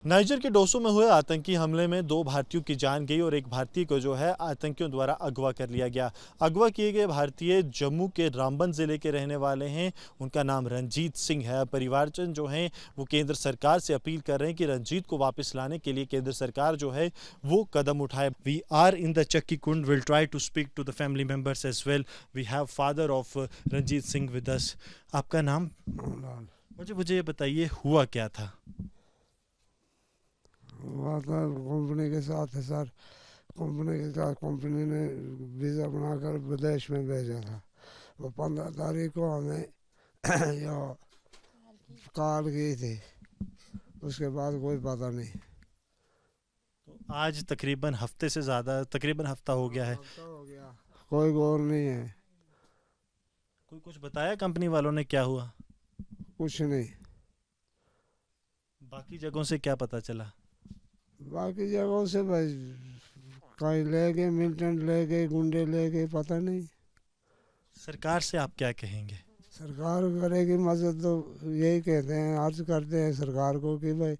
Niger के डोसो में हुए आतंकी हमले में 2 भारतीयों की जान गई और एक भारतीय को जो है आतंकियों द्वारा अगवा कर लिया गया। अगवा किए गए भारतीय जम्मू के रामबन ज़िले के रहने वाले हैं। उनका नाम रंजीत सिंह है। परिवारजन जो हैं वो केंद्र सरकार से अपील कर रहे हैं कि रंजीत को वापस लाने के लिए केंद्र सरकार जो है वो कदम उठाए। We are in the Chakki Kund, will try to speak to the family members as well. We have father of Ranjit Singh with us. आपका नाम? मुझे ये बताइए, हुआ क्या था? हुआ था कंपनी के साथ है सर। कंपनी ने वीज़ा बनाकर विदेश में भेजा था। वो 15 तारीख को हमें यहाँ कॉल की थी, उसके बाद कोई पता नहीं। तो आज तकरीबन हफ्ते से ज़्यादा, तकरीबन हफ्ता हो गया है। हफ्ता हो गया, कोई गौर नहीं है। कोई कुछ बताया कंपनी वालों ने क्या हुआ? कुछ नहीं। बाकी जगहों से क्या पता चला? बाकी जगहों से भाई कहीं ले गए, मिलिटेंट ले गए, गुंडे ले गए, पता नहीं। सरकार से आप क्या कहेंगे? सरकार करेगी मदद तो यही कहते हैं, अर्ज करते हैं सरकार को कि भाई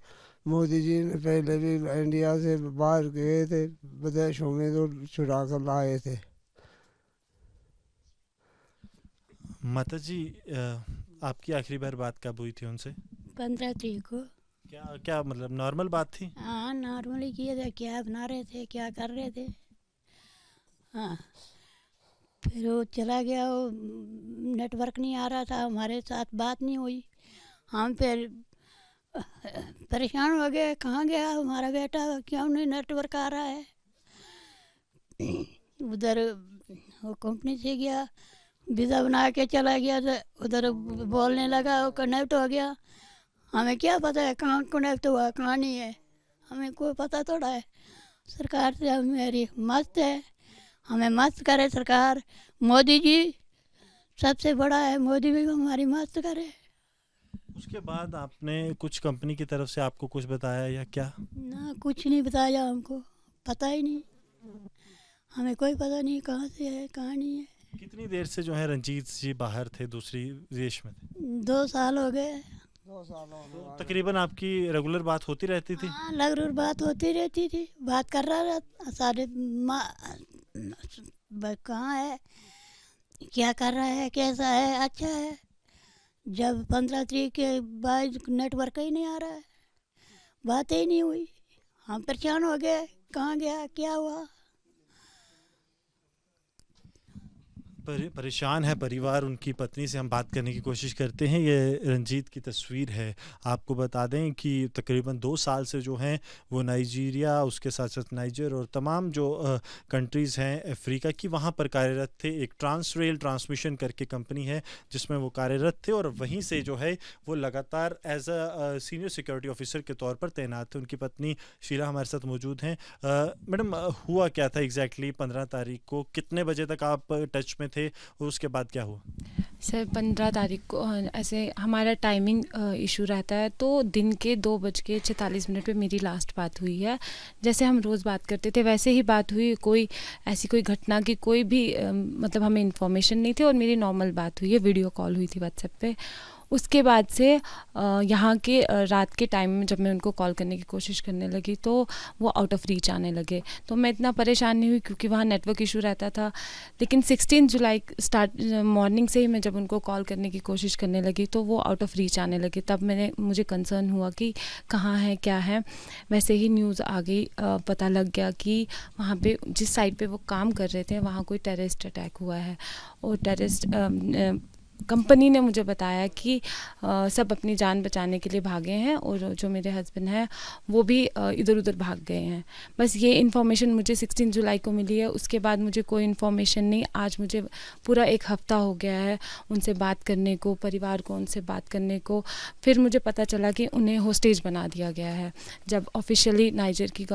मोदी जी ने पहले भी इंडिया से बाहर गए थे, विदेशों में तो छुड़ा कर लाए थे। माता जी, आपकी आखिरी बार बात कब हुई थी उनसे? 15 तारीख को। क्या क्या मतलब नॉर्मल बात थी? हाँ, नॉर्मली किए थे। क्या बना रहे थे, क्या कर रहे थे। हाँ, फिर वो चला गया। वो नेटवर्क नहीं आ रहा था, हमारे साथ बात नहीं हुई। हम फिर परेशान हो गए, कहाँ गया हमारा बेटा, क्यों नहीं नेटवर्क आ रहा है। उधर वो कंपनी से गया, वीज़ा बना के चला गया, तो उधर बोलने लगा, वो कनेक्ट हो गया। हमें क्या पता है कहाँ कनेक्ट हुआ, कहाँ नहीं है, हमें कोई पता थोड़ा है। सरकार से हम मेरी मस्त है, हमें मस्त करे सरकार। मोदी जी सबसे बड़ा है, मोदी भी हमारी मस्त करे। उसके बाद आपने कुछ कंपनी की तरफ से आपको कुछ बताया या क्या? ना, कुछ नहीं बताया हमको, पता ही नहीं। हमें कोई पता नहीं कहाँ से है, कहाँ नहीं है। कितनी देर से जो है रंजीत जी बाहर थे, दूसरी देश में थे? 2 साल हो गए। 2 साल होने वाले। तकरीबन आपकी रेगुलर बात होती रहती थी? हाँ, लगभग बात होती रहती थी। बात कर रहा था सारे कहाँ है, क्या कर रहा है, कैसा है, अच्छा है। जब 15 तारीख के बाद नेटवर्क ही नहीं आ रहा है, बात ही नहीं हुई, हम परेशान हो गए, कहाँ गया, क्या हुआ। परेशान है परिवार। उनकी पत्नी से हम बात करने की कोशिश करते हैं। ये रंजीत की तस्वीर है। आपको बता दें कि तकरीबन 2 साल से जो हैं वो नाइजीरिया, उसके साथ साथ नाइजर और तमाम जो कंट्रीज़ हैं अफ्रीका की, वहाँ पर कार्यरत थे। एक ट्रांसरेल ट्रांसमिशन करके कंपनी है जिसमें वो कार्यरत थे और वहीं से जो है वो लगातार as a senior security officer के तौर पर तैनात थे। उनकी पत्नी शीला हमारे साथ मौजूद हैं। मैडम, हुआ क्या था एग्जैक्टली 15 तारीख को? कितने बजे तक आप टच में थे और उसके बाद क्या हुआ? सर 15 तारीख को ऐसे हमारा टाइमिंग इशू रहता है, तो दिन के 2:46 पे मेरी लास्ट बात हुई है। जैसे हम रोज़ बात करते थे वैसे ही बात हुई। कोई ऐसी कोई घटना की कोई भी मतलब हमें इन्फॉर्मेशन नहीं थी और मेरी नॉर्मल बात हुई है, वीडियो कॉल हुई थी व्हाट्सएप पे। उसके बाद से यहाँ के रात के टाइम में जब मैं उनको कॉल करने की कोशिश करने लगी तो वो आउट ऑफ रीच आने लगे। तो मैं इतना परेशान नहीं हुई क्योंकि वहाँ नेटवर्क इशू रहता था। लेकिन 16 जुलाई स्टार्ट मॉर्निंग से ही मैं जब उनको कॉल करने की कोशिश करने लगी तो वो आउट ऑफ रीच आने लगे। तब मुझे कंसर्न हुआ कि कहाँ है, क्या है। वैसे ही न्यूज़ आ गई, पता लग गया कि वहाँ पे जिस साइड पे वो काम कर रहे थे वहाँ कोई टेररिस्ट अटैक हुआ है। और टेररिस्ट कंपनी ने मुझे बताया कि सब अपनी जान बचाने के लिए भागे हैं और जो मेरे हस्बैंड हैं वो भी इधर उधर भाग गए हैं। बस ये इन्फॉर्मेशन मुझे 16 जुलाई को मिली है। उसके बाद मुझे कोई इन्फॉर्मेशन नहीं। आज मुझे पूरा 1 हफ़्ता हो गया है उनसे बात करने को, परिवार को उनसे बात करने को। फिर मुझे पता चला कि उन्हें होस्टेज बना दिया गया है। जब ऑफिशियली नाइजर की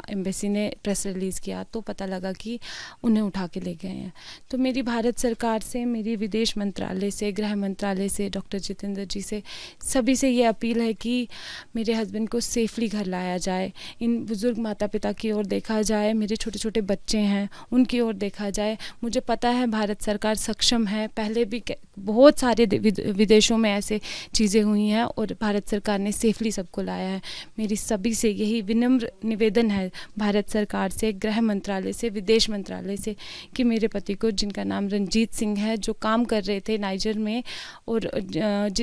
एम्बेसी ने प्रेस रिलीज़ किया तो पता लगा कि उन्हें उठा के ले गए हैं। तो मेरी भारत सरकार से, मेरी विदेश मंत्रालय से, गृह मंत्रालय से, डॉक्टर जितेंद्र जी से, सभी से ये अपील है कि मेरे हस्बैंड को सेफली घर लाया जाए। इन बुज़ुर्ग माता पिता की ओर देखा जाए, मेरे छोटे छोटे बच्चे हैं उनकी ओर देखा जाए। मुझे पता है भारत सरकार सक्षम है, पहले भी बहुत सारे विदेशों में ऐसे चीज़ें हुई हैं और भारत सरकार ने सेफली सबको लाया है। मेरी सभी से यही विनम्र निवेदन है, भारत सरकार से, गृह मंत्रालय से, विदेश मंत्रालय से, कि मेरे पति को, जिनका नाम रंजीत सिंह है, जो काम कर रहे थे नाइजर में और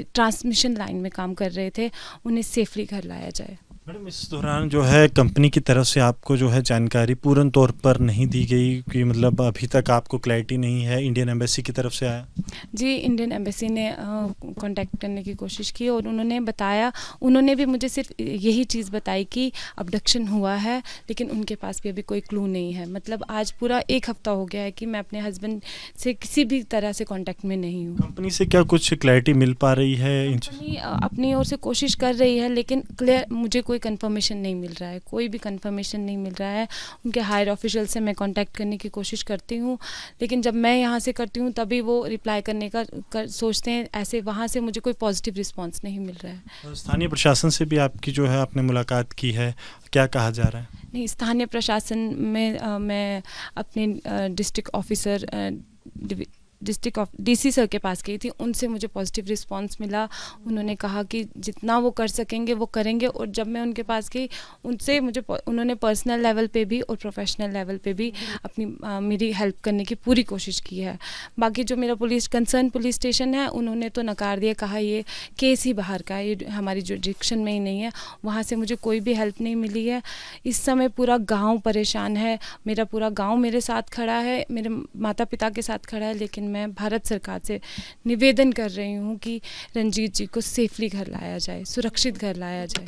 ट्रांसमिशन लाइन में काम कर रहे थे, उन्हें सेफली घर लाया जाए। मैडम, इस दौरान जो है कंपनी की तरफ से आपको जो है जानकारी पूर्ण तौर पर नहीं दी गई कि मतलब अभी तक आपको क्लैरिटी नहीं है, इंडियन एम्बेसी की तरफ से आया? जी, इंडियन एम्बेसी ने कांटेक्ट करने की कोशिश की और उन्होंने बताया, उन्होंने भी मुझे सिर्फ यही चीज़ बताई कि अबडक्शन हुआ है, लेकिन उनके पास भी अभी कोई क्लू नहीं है। मतलब आज पूरा 1 हफ्ता हो गया है कि मैं अपने हस्बैंड से किसी भी तरह से कांटेक्ट में नहीं हूँ। कंपनी से क्या कुछ क्लैरिटी मिल पा रही है? कंपनी अपनी ओर से कोशिश कर रही है, लेकिन क्लियर मुझे कोई कंफर्मेशन नहीं मिल रहा है, कोई भी कंफर्मेशन नहीं मिल रहा है। उनके हायर ऑफिशियल से मैं कांटेक्ट करने की कोशिश करती हूँ, लेकिन जब मैं यहाँ से करती हूँ तभी वो रिप्लाई करने का सोचते हैं, ऐसे वहाँ से मुझे कोई पॉजिटिव रिस्पांस नहीं मिल रहा है। स्थानीय प्रशासन से भी आपकी जो है आपने मुलाकात की है, क्या कहा जा रहा है? नहीं, स्थानीय प्रशासन में मैं अपने डिस्ट्रिक्ट ऑफिसर डीसी सर के पास गई थी, उनसे मुझे पॉजिटिव रिस्पांस मिला। उन्होंने कहा कि जितना वो कर सकेंगे वो करेंगे, और जब मैं उनके पास गई उनसे उन्होंने पर्सनल लेवल पे भी और प्रोफेशनल लेवल पे भी अपनी मेरी हेल्प करने की पूरी कोशिश की है। बाकी जो मेरा कंसर्न पुलिस स्टेशन है, उन्होंने तो नकार दिया, कहा ये केस ही बाहर का है, ये हमारी जुरिडिक्शन में ही नहीं है। वहाँ से मुझे कोई भी हेल्प नहीं मिली है। इस समय पूरा गाँव परेशान है, मेरा पूरा गाँव मेरे साथ खड़ा है, मेरे माता पिता के साथ खड़ा है, लेकिन मैं भारत सरकार से निवेदन कर रही हूँ कि रंजीत जी को सेफली घर लाया जाए, सुरक्षित घर लाया जाए।